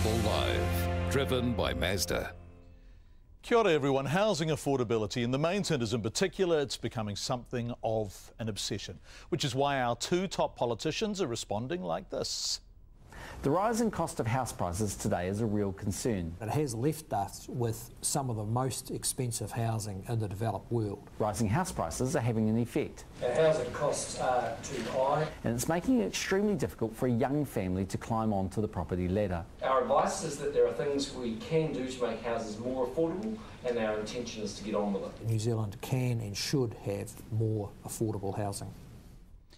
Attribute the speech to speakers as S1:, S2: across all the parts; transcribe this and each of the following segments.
S1: Campbell Live, driven by Mazda.
S2: Kia ora everyone. Housing affordability in the main centres in particular, it's becoming something of an obsession, which is why our two top politicians are responding like this.
S3: The rising cost of house prices today is a real concern.
S4: It has left us with some of the most expensive housing in the developed world.
S3: Rising house prices are having an effect.
S5: Our housing costs are too high.
S3: And it's making it extremely difficult for a young family to climb onto the property ladder.
S5: Our advice is that there are things we can do to make houses more affordable, and our intention is to get on with it.
S4: New Zealand can and should have more affordable housing.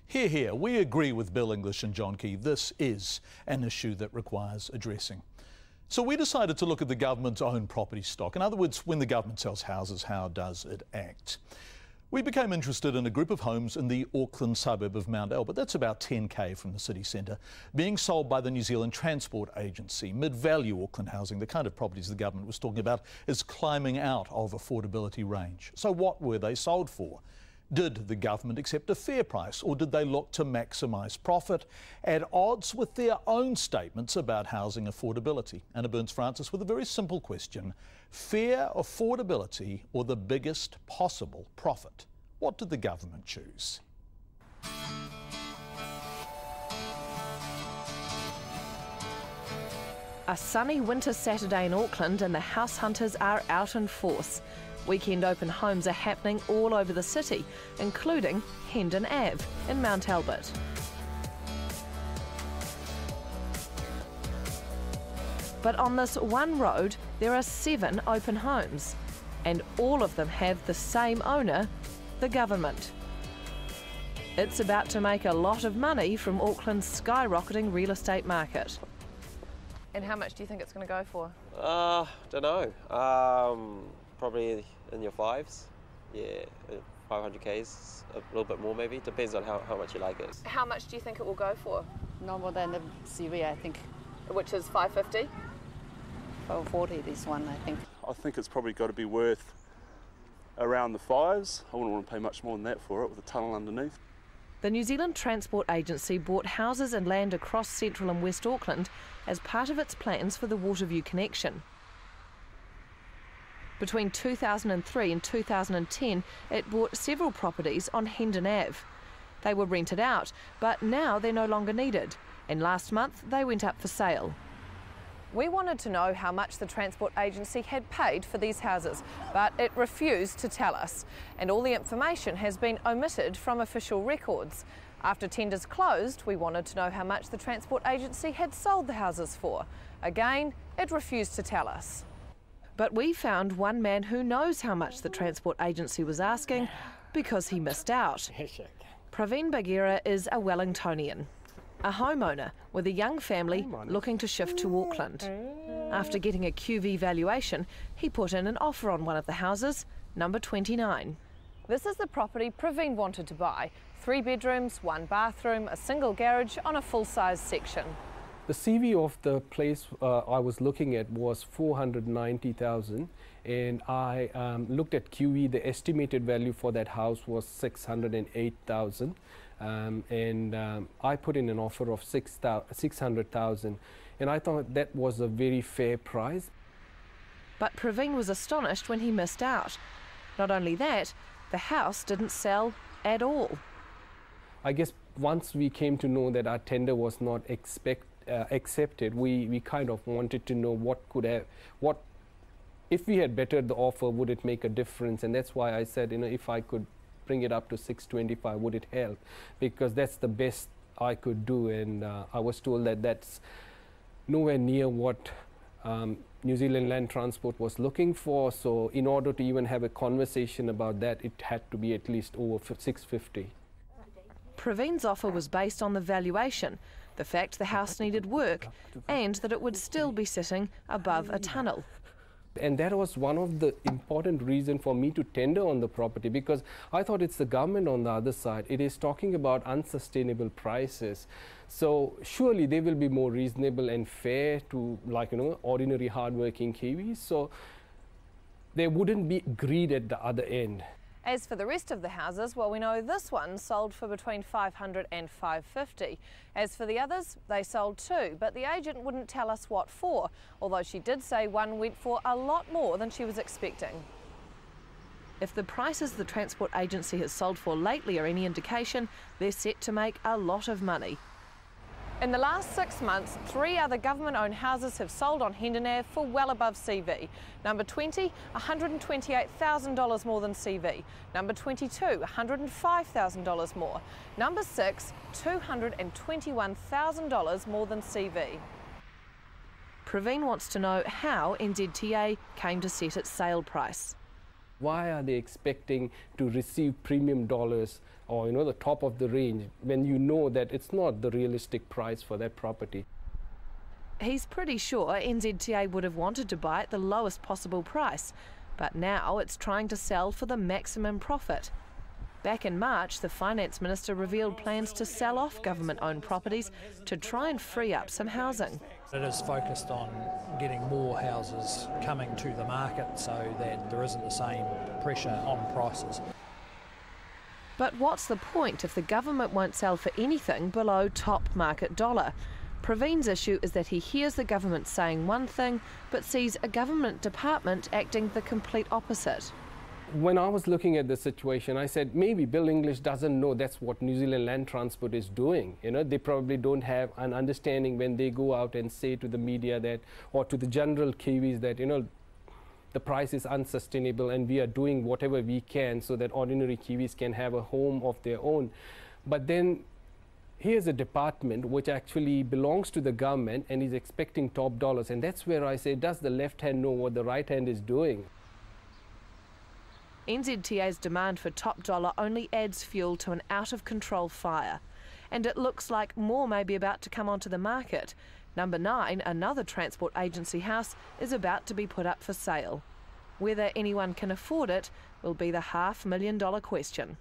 S2: Hear, hear. We agree with Bill English and John Key. This is an issue that requires addressing. So we decided to look at the government's own property stock. In other words, when the government sells houses, how does it act? We became interested in a group of homes in the Auckland suburb of Mount Albert. That's about 10k from the city centre, being sold by the New Zealand Transport Agency. Mid-value Auckland housing, the kind of properties the government was talking about, is climbing out of affordability range. So what were they sold for? Did the government accept a fair price, or did they look to maximise profit at odds with their own statements about housing affordability? Anna Burns-Francis with a very simple question. Fair affordability or the biggest possible profit? What did the government choose?
S6: A sunny winter Saturday in Auckland and the house hunters are out in force. Weekend open homes are happening all over the city, including Hendon Ave in Mount Albert. But on this one road, there are 7 open homes, and all of them have the same owner, the government. It's about to make a lot of money from Auckland's skyrocketing real estate market. And how much do you think it's going to go for?
S7: Don't know. Probably in your 5s. Yeah, 500k's, a little bit more maybe. Depends on how much you like it.
S6: How much do you think it will go for?
S8: No more than the CV, I think.
S6: Which is 550?
S8: 440, this one, I think.
S9: I think it's probably got to be worth around the 5s. I wouldn't want to pay much more than that for it with a tunnel underneath.
S6: The New Zealand Transport Agency bought houses and land across central and west Auckland as part of its plans for the Waterview connection. Between 2003 and 2010, it bought several properties on Hendon Ave. They were rented out, but now they're no longer needed, and last month they went up for sale. We wanted to know how much the Transport Agency had paid for these houses, but it refused to tell us, and all the information has been omitted from official records. After tenders closed, we wanted to know how much the Transport Agency had sold the houses for. Again, it refused to tell us. But we found one man who knows how much the Transport Agency was asking because he missed out. Praveen Bagheera is a Wellingtonian, a homeowner with a young family looking to shift to Auckland. After getting a QV valuation, he put in an offer on one of the houses, number 29. This is the property Praveen wanted to buy. 3 bedrooms, 1 bathroom, a single garage on a full-size section.
S10: The CV of the place I was looking at was 490,000, and I looked at QV. The estimated value for that house was 608,000, and I put in an offer of 600,000, and I thought that was a very fair price.
S6: But Praveen was astonished when he missed out. Not only that, the house didn't sell at all.
S10: I guess once we came to know that our tender was not accepted, we kind of wanted to know what if we had bettered the offer, would it make a difference? And that's why I said, if I could bring it up to 625, would it help? Because that's the best I could do, and I was told that that's nowhere near what New Zealand Land Transport was looking for. So in order to even have a conversation about that, it had to be at least over 650.
S6: Praveen's offer was based on the valuation, the fact the house needed work, and that it would still be sitting above a tunnel.
S10: And that was one of the important reasons for me to tender on the property, because I thought it's the government on the other side. It is talking about unsustainable prices. So surely they will be more reasonable and fair to, ordinary hardworking Kiwis. So there wouldn't be greed at the other end.
S6: As for the rest of the houses, well, we know this one sold for between $500 and $550. As for the others, they sold too, but the agent wouldn't tell us what for, although she did say one went for a lot more than she was expecting. If the prices the transport agency has sold for lately are any indication, they're set to make a lot of money. In the last 6 months, 3 other government-owned houses have sold on Hendon Ave for well above CV. Number 20, $128,000 more than CV. Number 22, $105,000 more. Number 6, $221,000 more than CV. Praveen wants to know how NZTA came to set its sale price.
S10: Why are they expecting to receive premium dollars or, the top of the range when you know that it's not the realistic price for that property?
S6: He's pretty sure NZTA would have wanted to buy at the lowest possible price, but now it's trying to sell for the maximum profit. Back in March, the Finance Minister revealed plans to sell off government-owned properties to try and free up some housing.
S4: It is focused on getting more houses coming to the market so that there isn't the same pressure on prices.
S6: But what's the point if the government won't sell for anything below top market dollar? Praveen's issue is that he hears the government saying one thing, but sees a government department acting the complete opposite.
S10: When I was looking at the situation, I said maybe Bill English doesn't know that's what New Zealand Land Transport is doing. They probably don't have an understanding when they go out and say to the media that, or to the general Kiwis that, the price is unsustainable and we are doing whatever we can so that ordinary Kiwis can have a home of their own. But then here's a department which actually belongs to the government and is expecting top dollars. And that's where I say, does the left hand know what the right hand is doing?
S6: NZTA's demand for top dollar only adds fuel to an out-of-control fire. And it looks like more may be about to come onto the market. Number 9, another transport agency house, is about to be put up for sale. Whether anyone can afford it will be the $500,000 question.